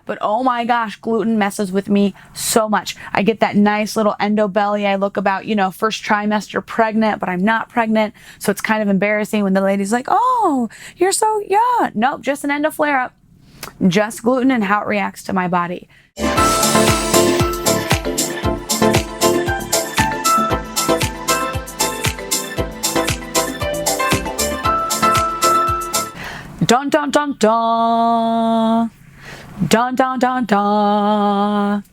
But oh my gosh, gluten messes with me so much. I get that nice little endo belly. I look about, first trimester pregnant, but I'm not pregnant. So it's kind of embarrassing when the lady's like, oh, you're so young. Nope, just an endo flare up. Just gluten and how it reacts to my body. Dun dun dun dun. Dun dun dun dun.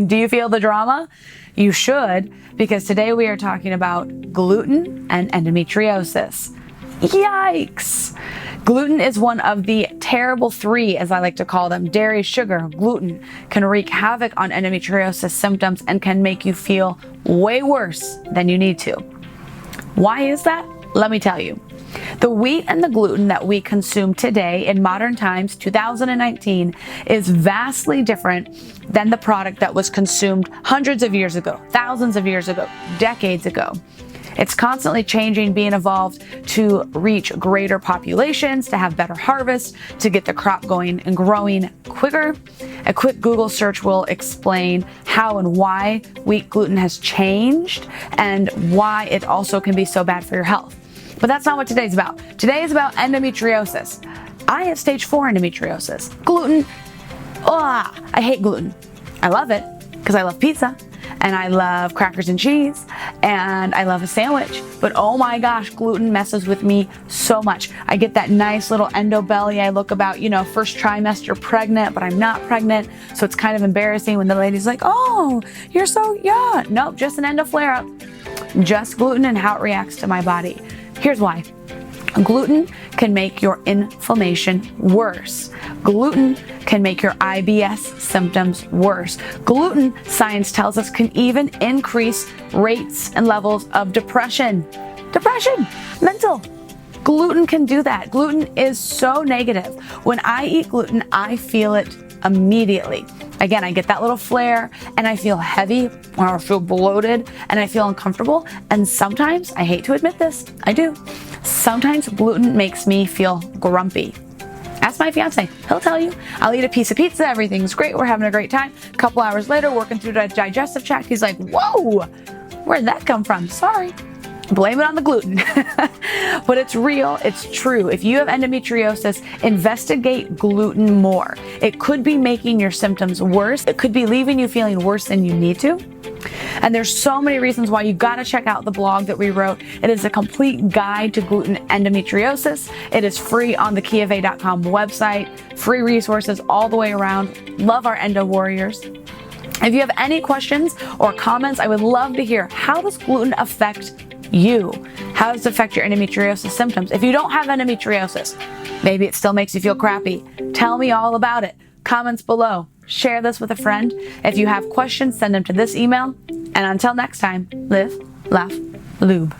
Do you feel the drama? You should, because today we are talking about gluten and endometriosis. Yikes! Gluten is one of the terrible three, as I like to call them. Dairy, sugar, gluten can wreak havoc on endometriosis symptoms and can make you feel way worse than you need to. Why is that? Let me tell you. The wheat and the gluten that we consume today in modern times, 2019, is vastly different than the product that was consumed hundreds of years ago, thousands of years ago, decades ago. It's constantly changing, being evolved to reach greater populations, to have better harvests, to get the crop going and growing quicker. A quick Google search will explain how and why wheat gluten has changed and why it also can be so bad for your health. But that's not what today's about. Today is about endometriosis. I have stage 4 endometriosis. Gluten, I hate gluten. I love it because I love pizza and I love crackers and cheese and I love a sandwich. But oh my gosh, gluten messes with me so much. I get that nice little endo belly. I look about, first trimester pregnant, but I'm not pregnant. So it's kind of embarrassing when the lady's like, oh, you're so young. Nope, just an endo flare up. Just gluten and how it reacts to my body. Here's why. Gluten can make your inflammation worse. Gluten can make your IBS symptoms worse. Gluten, science tells us, can even increase rates and levels of depression. Depression, mental. Gluten can do that. Gluten is so negative. When I eat gluten, I feel it immediately. Again, I get that little flare and I feel heavy or I feel bloated and I feel uncomfortable. And sometimes, I hate to admit this, I do. Sometimes gluten makes me feel grumpy. Ask my fiance, he'll tell you. I'll eat a piece of pizza, everything's great, we're having a great time. A couple hours later, working through the digestive tract, he's like, whoa, where'd that come from? Sorry. Blame it on the gluten. But it's real, it's true. If you have endometriosis, investigate gluten more. It could be making your symptoms worse. It could be leaving you feeling worse than you need to. And there's so many reasons why you gotta check out the blog that we wrote. It is a complete guide to gluten endometriosis. It is free on the Chiavaye.com website. Free resources all the way around. Love our endo warriors. If you have any questions or comments, I would love to hear, how does gluten affect you? How does it affect your endometriosis symptoms? If you don't have endometriosis, maybe it still makes you feel crappy. Tell me all about it. Comments below. Share this with a friend. If you have questions, send them to this email. And until next time, live, laugh, lube.